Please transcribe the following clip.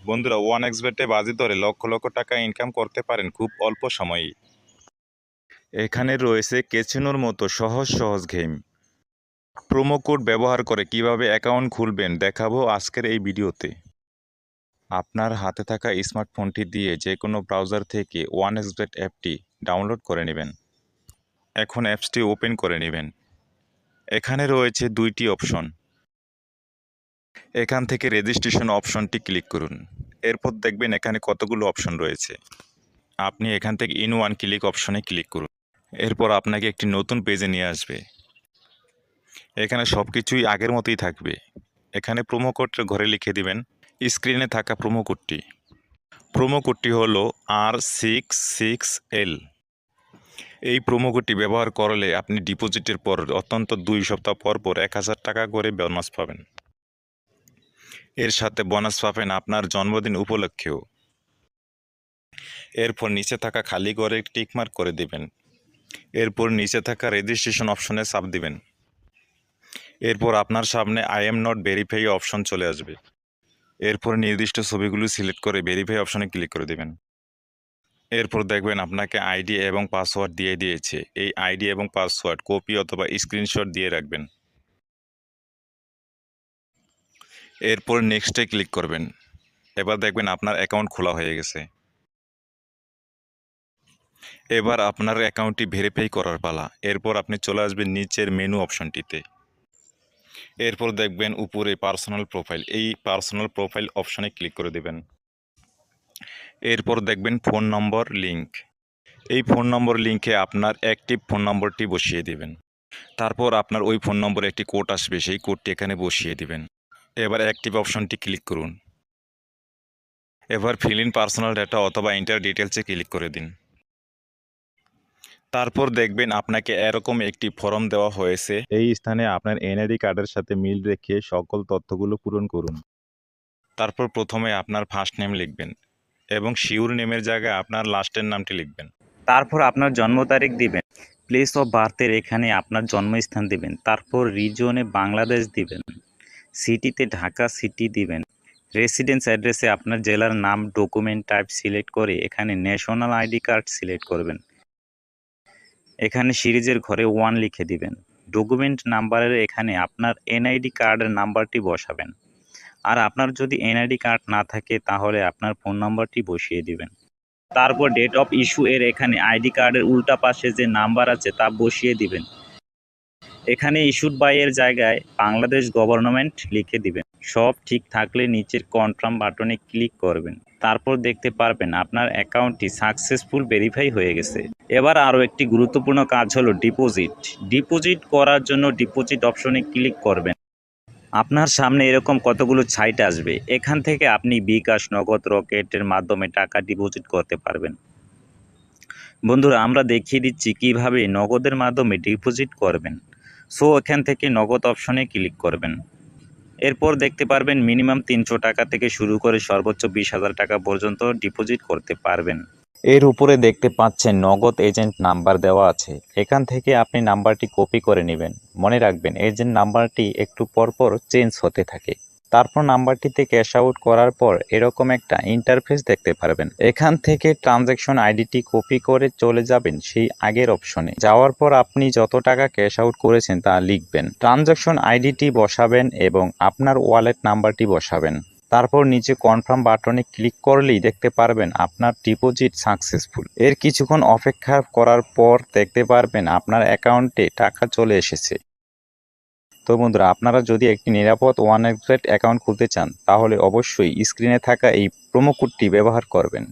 বন্ধুরা, one x বেটে বাজি ধরে লক্ষ লক্ষ টাকা ইনকাম করতে পারেন খুব অল্প সময়েই। এখানে রয়েছে ক্যাসিনোর মতো সহজ সহজ গেম। প্রোমো কোড ব্যবহার করে কিভাবে অ্যাকাউন্ট খুলবেন দেখাবো আজকের এই ভিডিওতে। আপনার হাতে থাকা স্মার্টফোনটি দিয়ে যে কোনো ব্রাউজার থেকে ওয়ান এক্স বেট অ্যাপটি ডাউনলোড করে নেবেন। এখন অ্যাপসটি ওপেন করে নেবেন। এখানে রয়েছে দুইটি অপশন। এখান থেকে রেজিস্ট্রেশন অপশনটি ক্লিক করুন। এরপর দেখবেন এখানে কতগুলো অপশন রয়েছে। আপনি এখান থেকে ইন ওয়ান ক্লিক অপশনে ক্লিক করুন। এরপর আপনাকে একটি নতুন পেজে নিয়ে আসবে। এখানে সব কিছুই আগের মতোই থাকবে। এখানে প্রোমো কোড ঘরে লিখে দিবেন। স্ক্রিনে থাকা প্রোমো কোডটি হলো R66L। এই প্রোমো কোডটি ব্যবহার করলে আপনি ডিপোজিটের পর অন্তত 2 সপ্তাহ পর পর 1000 টাকা করে বোনাস পাবেন। এর সাথে বোনাস পাবেন আপনার জন্মদিন উপলক্ষেও। এরপর নিচে থাকা খালি ঘরে টিকমার্ক করে দিবেন। এরপর নিচে থাকা রেজিস্ট্রেশন অপশনে চাপ দিবেন। এরপর আপনার সামনে I am not verify option চলে আসবে। এরপর নির্দিষ্ট ছবিগুলো সিলেক্ট করে ভেরিফাই অপশনে ক্লিক করে দেবেন। এরপর দেখবেন আপনাকে আইডি এবং পাসওয়ার্ড দিয়ে দিয়েছে। এই আইডি এবং পাসওয়ার্ড কপি অথবা স্ক্রিনশট দিয়ে রাখবেন। এরপর নেক্সটে ক্লিক করবেন। এবার দেখবেন আপনার অ্যাকাউন্ট খোলা হয়ে গেছে। এবার আপনার অ্যাকাউন্টটি ভেরিফাই করার পালা। এরপর আপনি চলে আসবেন নিচের মেনু অপশনটিতে। এরপর দেখবেন উপরে পার্সোনাল প্রোফাইল। এই পার্সোনাল প্রোফাইল অপশনে ক্লিক করে দেবেন। এরপর দেখবেন ফোন নম্বর লিঙ্ক। এই ফোন নম্বর লিঙ্কে আপনার অ্যাক্টিভ ফোন নম্বরটি বসিয়ে দিবেন। তারপর আপনার ওই ফোন নম্বরে একটি কোড আসবে, সেই কোডটি এখানে বসিয়ে দিবেন। এবার অ্যাক্টিভ অপশনটি ক্লিক করুন। এবার ফিল ইন পার্সোনাল ডেটা অথবা এন্টার ডিটেলসে ক্লিক করে দিন। তারপর দেখবেন আপনাকে এরকম একটি ফর্ম দেওয়া হয়েছে। এই স্থানে আপনার এনআইডি কার্ডের সাথে মিল রেখে সকল তথ্যগুলো পূরণ করুন। তারপর প্রথমে আপনার ফার্স্ট নেম লিখবেন এবং শিওর নেমের জায়গায় আপনার লাস্টের নামটি লিখবেন। তারপর আপনার জন্ম তারিখ দিবেন। প্লেস অফ বার্থের এখানে আপনার জন্মস্থান দিবেন। তারপর রিজনে বাংলাদেশ দিবেন। সিটিতে ঢাকা সিটি দিবেন। রেসিডেন্স অ্যাড্রেসে আপনার জেলার নাম, ডকুমেন্ট টাইপ সিলেক্ট করে এখানে ন্যাশনাল আইডি কার্ড সিলেক্ট করবেন। এখানে সিরিজের ঘরে 1 লিখে দিবেন। ডকুমেন্ট নাম্বারের এখানে আপনার এনআইডি কার্ডের নাম্বারটি বসাবেন। আর আপনার যদি এনআইডি কার্ড না থাকে তাহলে আপনার ফোন নাম্বারটি বসিয়ে দিবেন। তারপর ডেট অফ ইস্যু এর এখানে আইডি কার্ডের উল্টা পাশে যে নাম্বার আছে তা বসিয়ে দিবেন। এখানে ইস্যুড বাই এর জায়গায় বাংলাদেশ গভর্নমেন্ট লিখে দিবেন। সব ঠিক থাকলে নিচের কনফার্ম বাটনে ক্লিক করবেন। তারপর দেখতে পারবেন আপনার অ্যাকাউন্টটি সাকসেসফুল ভেরিফাই হয়ে গেছে। এবার আরও একটি গুরুত্বপূর্ণ কাজ হলো ডিপোজিট করার জন্য ডিপোজিট অপশনে ক্লিক করবেন। আপনার সামনে এরকম কতগুলো সাইট আসবে। এখান থেকে আপনি বিকাশ, নগদ, রকেটের মাধ্যমে টাকা ডিপোজিট করতে পারবেন। বন্ধুরা, আমরা দেখিয়ে দিচ্ছি কিভাবে নগদের মাধ্যমে ডিপোজিট করবেন। সো এখান থেকে নগদ অপশনে ক্লিক করবেন। এরপর দেখতে পারবেন মিনিমাম 300 টাকা থেকে শুরু করে সর্বোচ্চ 20,000 টাকা পর্যন্ত ডিপোজিট করতে পারবেন। এর উপরে দেখতে পাচ্ছেন নগদ এজেন্ট নাম্বার দেওয়া আছে। এখান থেকে আপনি নাম্বারটি কপি করে নেবেন। মনে রাখবেন এজেন্ট নাম্বারটি একটু পরপর চেঞ্জ হতে থাকে। তারপর নাম্বারটিতে ক্যাশ আউট করার পর এরকম একটা ইন্টারফেস দেখতে পারবেন। এখান থেকে ট্রানজ্যাকশন আইডিটি কপি করে চলে যাবেন সেই আগের অপশনে। যাওয়ার পর আপনি যত টাকা ক্যাশ আউট করেছেন তা লিখবেন। ট্রানজ্যাকশন আইডিটি বসাবেন এবং আপনার ওয়ালেট নাম্বারটি বসাবেন। তারপর নিচে কনফার্ম বাটনে ক্লিক করলেই দেখতে পারবেন আপনার ডিপোজিট সাকসেসফুল। এর কিছুক্ষণ অপেক্ষা করার পর দেখতে পারবেন আপনার অ্যাকাউন্টে টাকা চলে এসেছে। তো বন্ধুরা, আপনারা যদি একটি নিরাপদ ওয়ান এক্স বেট অ্যাকাউন্ট খুলতে চান তাহলে অবশ্যই স্ক্রিনে থাকা এই প্রোমো কোডটি ব্যবহার করবেন।